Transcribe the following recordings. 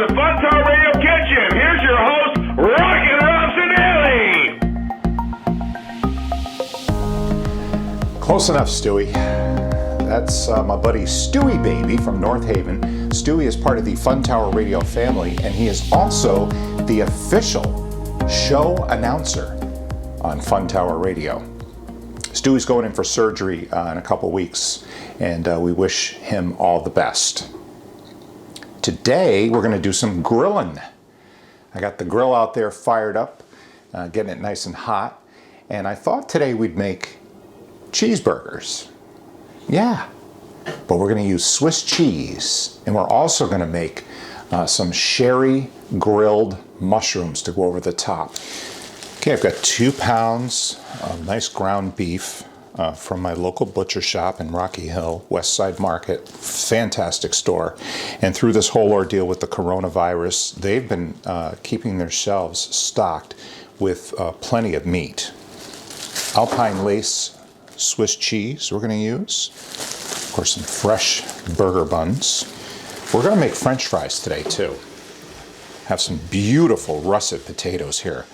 the Fun Talk Radio Kitchen. Here's your host, Rockin Sedaille. Close enough, Stewie. That's my buddy Stewie Baby from North Haven. Stewie is part of the Fun Tower Radio family, and he is also the official show announcer on Fun Tower Radio. Stewie's going in for surgery in a couple weeks, and we wish him all the best. Today, we're going to do some grilling. I got the grill out there fired up, getting it nice and hot, and I thought today we'd make cheeseburgers. Yeah, but we're going to use Swiss cheese, and we're also going to make some sherry grilled mushrooms to go over the top. Okay, I've got 2 pounds of nice ground beef from my local butcher shop in Rocky Hill, West Side Market. Fantastic store. And through this whole ordeal with the coronavirus, they've been keeping their shelves stocked with plenty of meat. Alpine lace Swiss cheese we're going to use. Of course, some fresh burger buns. We're going to make French fries today too. Have some beautiful russet potatoes here.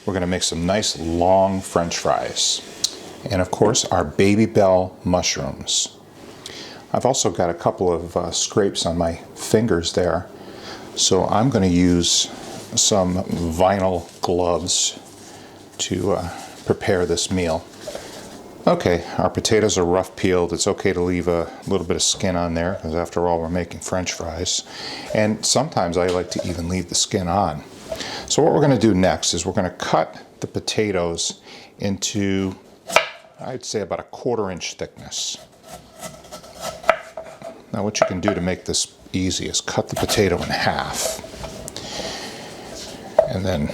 We're going to make some nice long French fries. And of course, our baby bell mushrooms. I've also got a couple of scrapes on my fingers there. So I'm going to use some vinyl gloves to prepare this meal. Okay, our potatoes are rough peeled. It's okay to leave a little bit of skin on there, because after all, we're making French fries. And sometimes I like to even leave the skin on. So what we're going to do next is we're going to cut the potatoes into, I'd say, about a 1/4 inch thickness. Now what you can do to make this easy is cut the potato in half. And then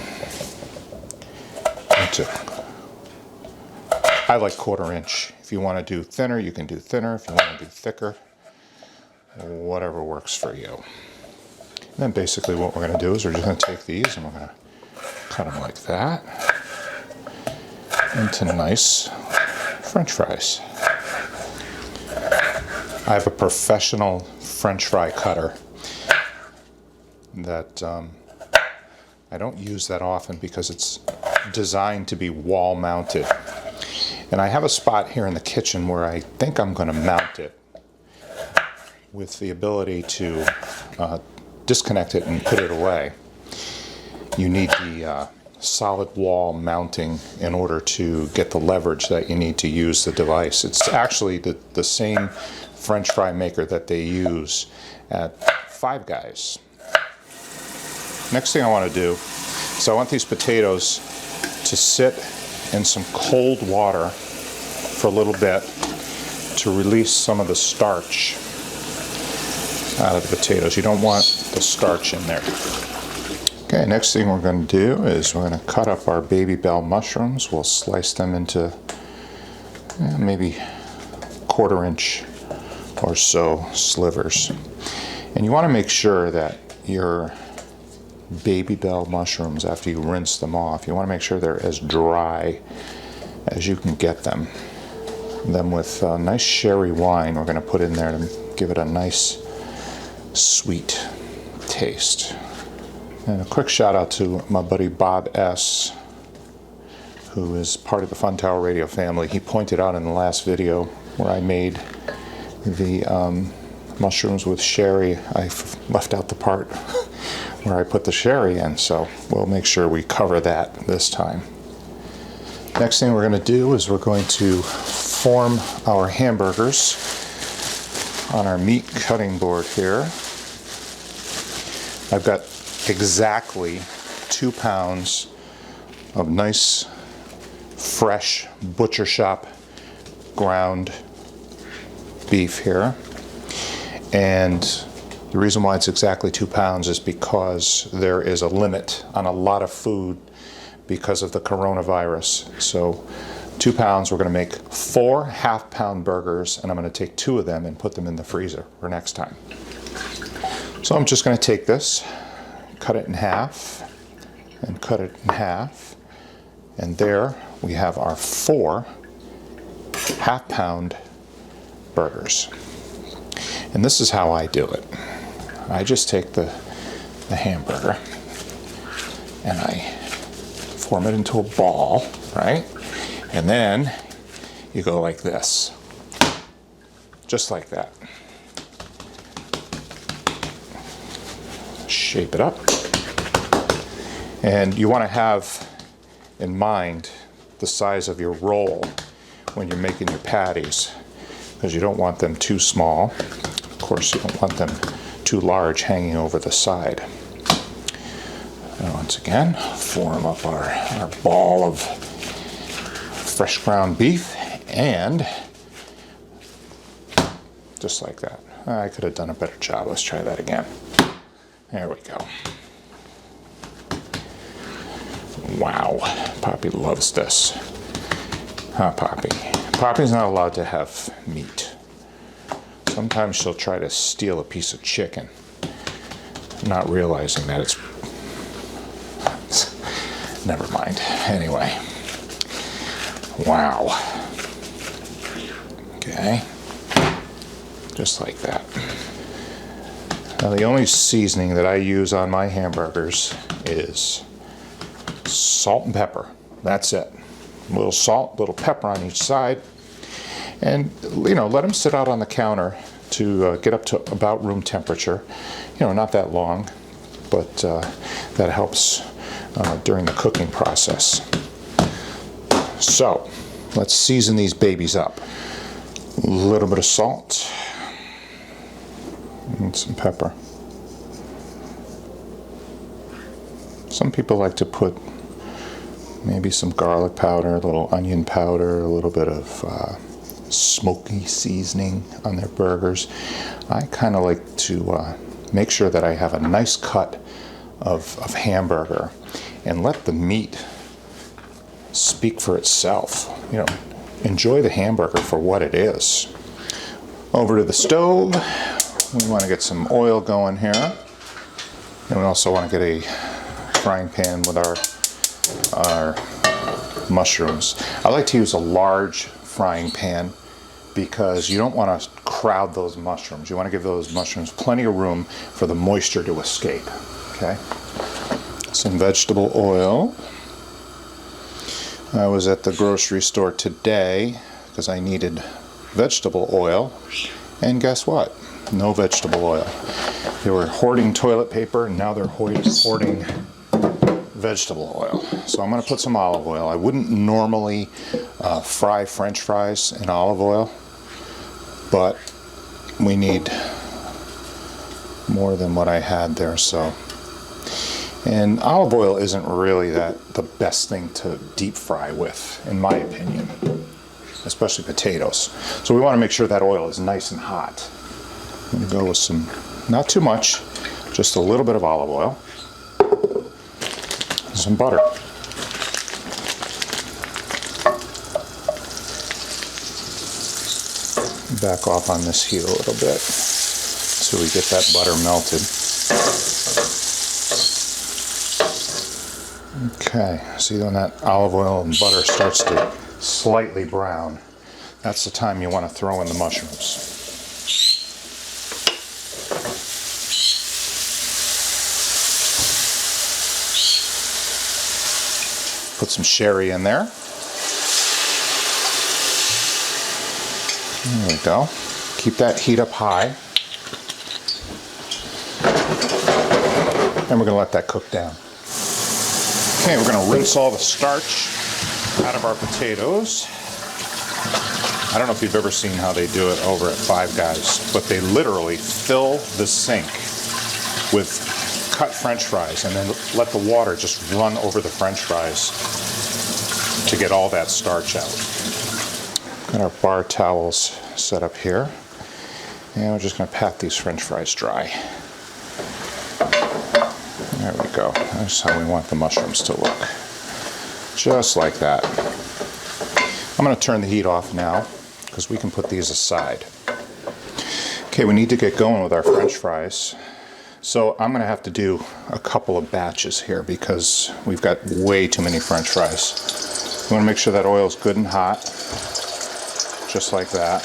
I like 1/4 inch. If you want to do thinner, you can do thinner. If you want to do thicker, whatever works for you. And then basically what we're going to do is we're just going to take these and we're going to cut them like that into nice French fries. I have a professional French fry cutter that I don't use that often because it's designed to be wall mounted. And I have a spot here in the kitchen where I think I'm going to mount it with the ability to disconnect it and put it away. You need the solid wall mounting in order to get the leverage that you need to use the device. It's actually the same French fry maker that they use at Five Guys. Next thing I want to do is I want these potatoes to sit in some cold water for a little bit to release some of the starch out of the potatoes. You don't want the starch in there. Okay, next thing we're going to do is we're going to cut up our baby bell mushrooms. We'll slice them into maybe 1/4 inch or so slivers. And you want to make sure that your baby bell mushrooms, after you rinse them off, you want to make sure they're as dry as you can get them. Then with nice sherry wine we're going to put in there to give it a nice sweet taste. And a quick shout out to my buddy Bob S., who is part of the Fun Tower Radio family. He pointed out in the last video where I made the mushrooms with sherry, I left out the part where I put the sherry in, so we'll make sure we cover that this time. Next thing we're going to do is we're going to form our hamburgers on our meat cutting board here. I've got exactly 2 pounds of nice, fresh butcher shop ground beef here. And the reason why it's exactly 2 pounds is because there is a limit on a lot of food because of the coronavirus. So 2 pounds, we're going to make 4 half-pound burgers, and I'm going to take 2 of them and put them in the freezer for next time. So I'm just going to take this, cut it in half, and cut it in half. And there we have our 4 half-pound burgers. And this is how I do it. I just take the the hamburger and I form it into a ball, right? And then you go like this, just like that. Shape it up. And you want to have in mind the size of your roll when you're making your patties, because you don't want them too small. Of course, you don't want them too large hanging over the side. And once again, form up our ball of fresh ground beef, and just like that. I could have done a better job. Let's try that again. There we go. Wow, Poppy loves this. Huh, Poppy? Poppy's not allowed to have meat. Sometimes she'll try to steal a piece of chicken, not realizing that it's... Never mind. Anyway. Wow. Okay. Just like that. Now the only seasoning that I use on my hamburgers is salt and pepper. That's it. A little salt, a little pepper on each side. And, you know, let them sit out on the counter to get up to about room temperature. You know, not that long, but that helps during the cooking process. So, let's season these babies up. A little bit of salt and some pepper. Some people like to put maybe some garlic powder, a little onion powder, a little bit of smoky seasoning on their burgers. I kind of like to make sure that I have a nice cut of hamburger and let the meat speak for itself. You know, enjoy the hamburger for what it is. Over to the stove. We want to get some oil going here. And we also want to get a frying pan with our mushrooms. I like to use a large frying pan because you don't want to crowd those mushrooms. You want to give those mushrooms plenty of room for the moisture to escape. Okay? Some vegetable oil. I was at the grocery store today because I needed vegetable oil, and guess what? No vegetable oil. They were hoarding toilet paper, and now they're hoarding vegetable oil. So I'm going to put some olive oil. I wouldn't normally fry French fries in olive oil, but we need more than what I had there. So, and olive oil isn't really the best thing to deep fry with, in my opinion, especially potatoes. So we want to make sure that oil is nice and hot. I'm going to go with some, not too much, just a little bit of olive oil. Some butter. Back off on this heat a little bit so we get that butter melted. Okay, see when that olive oil and butter starts to slightly brown, that's the time you want to throw in the mushrooms. Put some sherry in there. There we go. Keep that heat up high. And we're going to let that cook down. Okay, we're going to rinse all the starch out of our potatoes. I don't know if you've ever seen how they do it over at Five Guys, but they literally fill the sink with cut French fries and then let the water just run over the French fries to get all that starch out. Got our bar towels set up here, and we're just going to pat these French fries dry. There we go. That's how we want the mushrooms to look. Just like that. I'm going to turn the heat off now because we can put these aside. Okay, we need to get going with our French fries. So I'm going to have to do a couple of batches here because we've got way too many French fries. We want to make sure that oil is good and hot, just like that.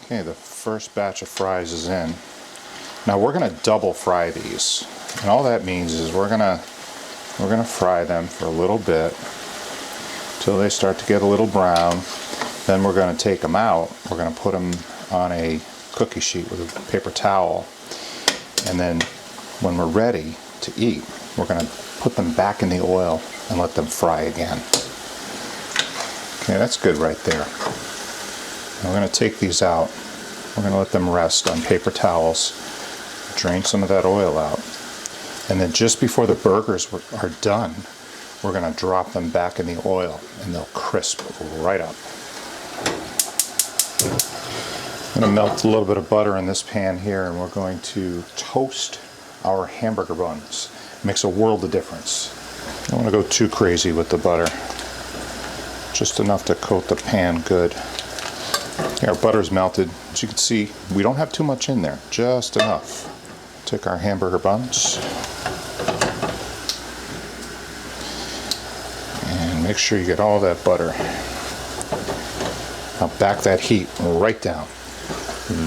Okay, the first batch of fries is in. Now we're going to double fry these. And all that means is we're gonna fry them for a little bit till they start to get a little brown. Then we're gonna take them out. We're gonna put them on a cookie sheet with a paper towel. And then when we're ready to eat, we're gonna put them back in the oil and let them fry again. Okay, that's good right there. And we're gonna take these out. We're gonna let them rest on paper towels, drain some of that oil out. And then just before the burgers are done, we're gonna drop them back in the oil and they'll crisp right up. I'm gonna melt a little bit of butter in this pan here, and we're going to toast our hamburger buns. It makes a world of difference. I don't want to go too crazy with the butter. Just enough to coat the pan good. Okay, our butter's melted. As you can see, we don't have too much in there, just enough. Take our hamburger buns and make sure you get all that butter. Now back that heat right down.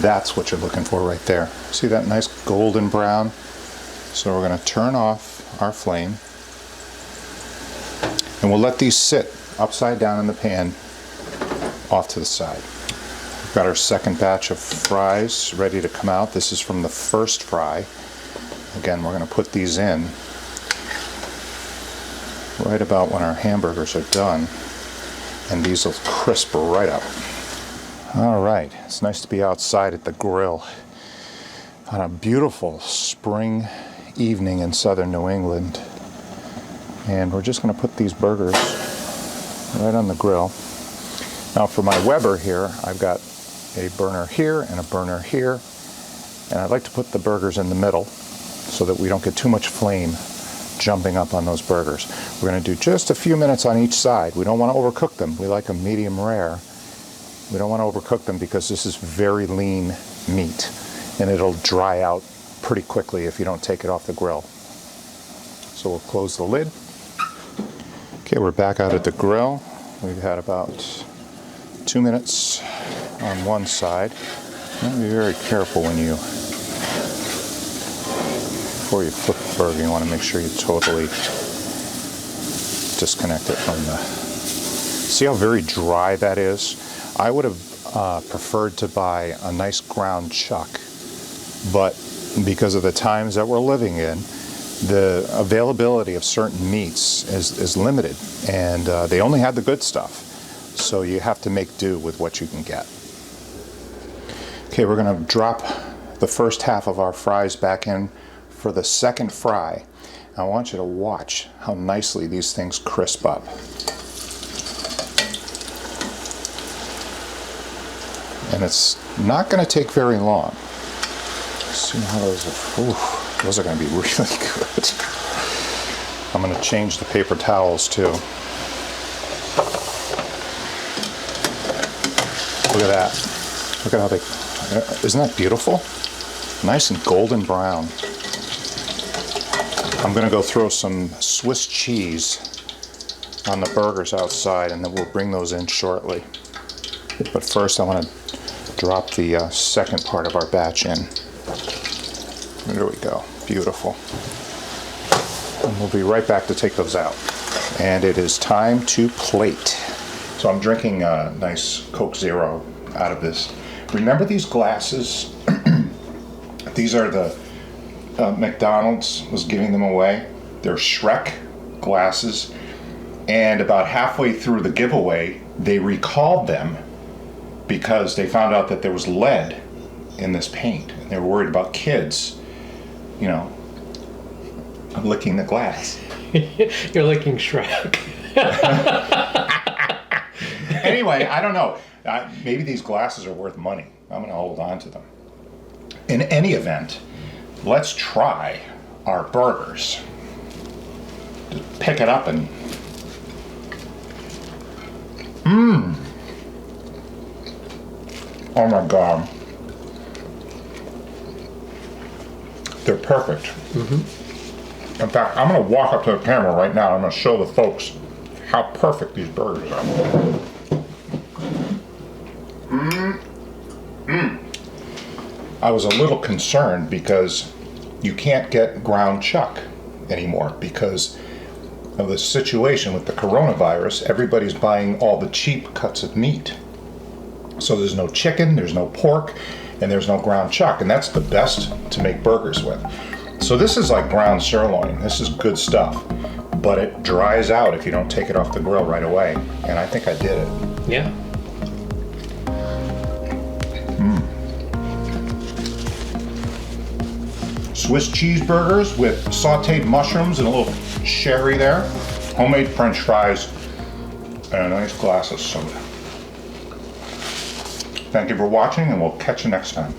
That's what you're looking for right there. See that nice golden brown? So we're going to turn off our flame and we'll let these sit upside down in the pan off to the side. We've got our second batch of fries ready to come out. This is from the first fry. Again, we're going to put these in right about when our hamburgers are done, and these will crisp right up. All right, it's nice to be outside at the grill on a beautiful spring evening in southern New England. And we're just going to put these burgers right on the grill. Now for my Weber here, I've got a burner here and a burner here. And I'd like to put the burgers in the middle so that we don't get too much flame jumping up on those burgers. We're going to do just a few minutes on each side. We don't want to overcook them. We like them medium rare. We don't want to overcook them because this is very lean meat and it'll dry out pretty quickly if you don't take it off the grill. So we'll close the lid. Okay, we're back out at the grill. We've had about 2 minutes on one side. You want to be very careful before you flip the burger. You want to make sure you totally disconnect it from the... See how very dry that is? I would have preferred to buy a nice ground chuck, but because of the times that we're living in, the availability of certain meats is limited, and they only had the good stuff. So you have to make do with what you can get. Okay, we're going to drop the first half of our fries back in for the second fry. I want you to watch how nicely these things crisp up. And it's not going to take very long. See how those are. Ooh, those are going to be really good. I'm going to change the paper towels too. Look at that. Look at how they... Isn't that beautiful? Nice and golden brown. I'm going to go throw some Swiss cheese on the burgers outside, and then we'll bring those in shortly. But first I want to drop the second part of our batch in. There we go. Beautiful. And we'll be right back to take those out. And it is time to plate. So I'm drinking a nice Coke Zero out of this. Remember these glasses? These are the McDonald's was giving them away. They're Shrek glasses. And about halfway through the giveaway, they recalled them because they found out that there was lead in this paint. And they were worried about kids, you know, licking the glass. You're licking Shrek. Anyway, I don't know. Maybe these glasses are worth money. I'm going to hold on to them. In any event, let's try our burgers. Just pick it up and... Oh my God. They're perfect. Mm-hmm. In fact, I'm going to walk up to the camera right now. I'm going to show the folks how perfect these burgers are. I was a little concerned because you can't get ground chuck anymore because of the situation with the coronavirus. Everybody's buying all the cheap cuts of meat. So there's no chicken, there's no pork, and there's no ground chuck, and that's the best to make burgers with. So this is like ground sirloin. This is good stuff, but it dries out if you don't take it off the grill right away, and I think I did it. Yeah. Swiss cheeseburgers with sauteed mushrooms and a little sherry there, homemade French fries, and a nice glass of soda. Thank you for watching, and we'll catch you next time.